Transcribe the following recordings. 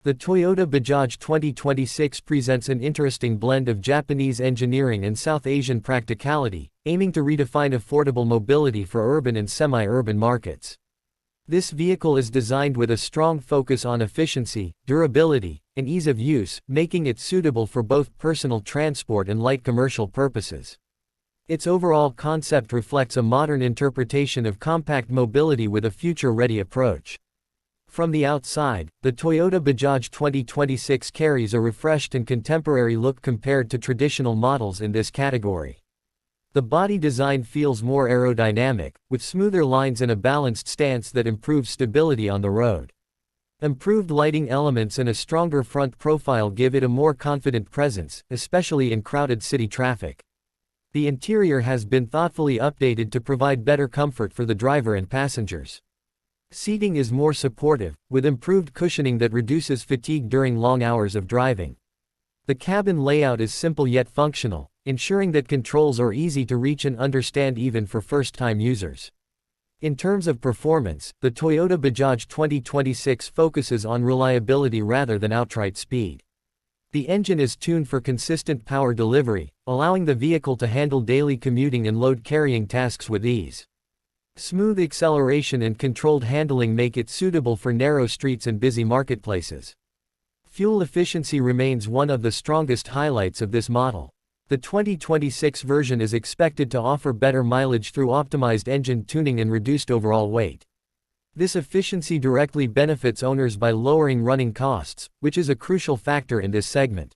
The Toyota Bajaj 2026 presents an interesting blend of Japanese engineering and South Asian practicality, aiming to redefine affordable mobility for urban and semi-urban markets. This vehicle is designed with a strong focus on efficiency, durability, and ease of use, making it suitable for both personal transport and light commercial purposes. Its overall concept reflects a modern interpretation of compact mobility with a future-ready approach. From the outside, the Toyota Bajaj 2026 carries a refreshed and contemporary look compared to traditional models in this category. The body design feels more aerodynamic, with smoother lines and a balanced stance that improves stability on the road. Improved lighting elements and a stronger front profile give it a more confident presence, especially in crowded city traffic. The interior has been thoughtfully updated to provide better comfort for the driver and passengers. Seating is more supportive, with improved cushioning that reduces fatigue during long hours of driving. The cabin layout is simple yet functional, ensuring that controls are easy to reach and understand even for first-time users. In terms of performance, the Toyota Bajaj 2026 focuses on reliability rather than outright speed. The engine is tuned for consistent power delivery, allowing the vehicle to handle daily commuting and load-carrying tasks with ease. Smooth acceleration and controlled handling make it suitable for narrow streets and busy marketplaces. Fuel efficiency remains one of the strongest highlights of this model. The 2026 version is expected to offer better mileage through optimized engine tuning and reduced overall weight. This efficiency directly benefits owners by lowering running costs, which is a crucial factor in this segment.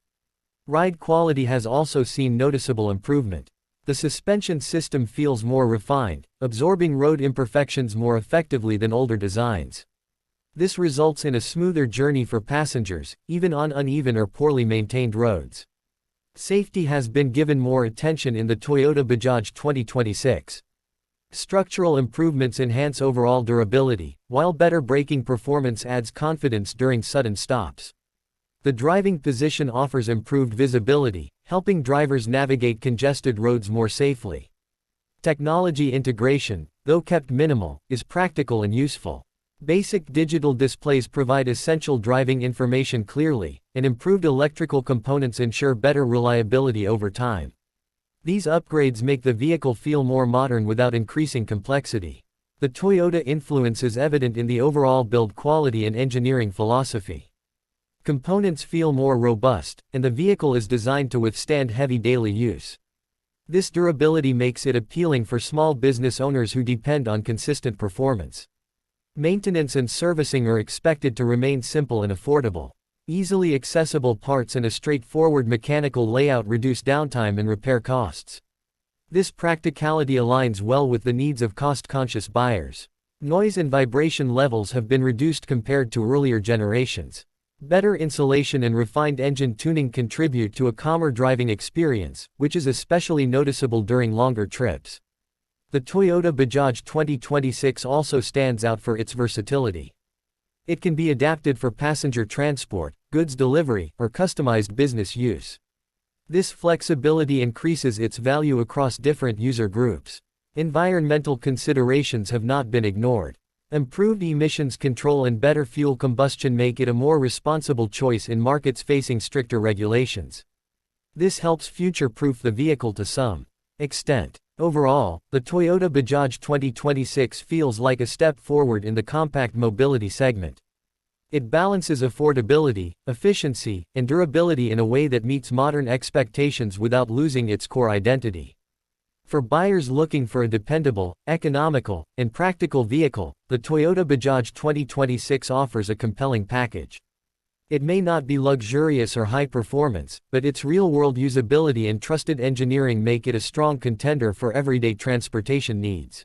Ride quality has also seen noticeable improvement. The suspension system feels more refined, absorbing road imperfections more effectively than older designs. This results in a smoother journey for passengers, even on uneven or poorly maintained roads. Safety has been given more attention in the Toyota Bajaj 2026. Structural improvements enhance overall durability, while better braking performance adds confidence during sudden stops. The driving position offers improved visibility, helping drivers navigate congested roads more safely. Technology integration, though kept minimal, is practical and useful. Basic digital displays provide essential driving information clearly, and improved electrical components ensure better reliability over time. These upgrades make the vehicle feel more modern without increasing complexity. The Toyota influence is evident in the overall build quality and engineering philosophy. Components feel more robust, and the vehicle is designed to withstand heavy daily use. This durability makes it appealing for small business owners who depend on consistent performance. Maintenance and servicing are expected to remain simple and affordable. Easily accessible parts and a straightforward mechanical layout reduce downtime and repair costs. This practicality aligns well with the needs of cost-conscious buyers. Noise and vibration levels have been reduced compared to earlier generations. Better insulation and refined engine tuning contribute to a calmer driving experience, which is especially noticeable during longer trips. The Toyota Bajaj 2026 also stands out for its versatility. It can be adapted for passenger transport, goods delivery, or customized business use. This flexibility increases its value across different user groups. Environmental considerations have not been ignored. Improved emissions control and better fuel combustion make it a more responsible choice in markets facing stricter regulations. This helps future-proof the vehicle to some extent. Overall, the Toyota Bajaj 2026 feels like a step forward in the compact mobility segment. It balances affordability, efficiency, and durability in a way that meets modern expectations without losing its core identity. For buyers looking for a dependable, economical, and practical vehicle, the Toyota Bajaj 2026 offers a compelling package. It may not be luxurious or high performance, but its real-world usability and trusted engineering make it a strong contender for everyday transportation needs.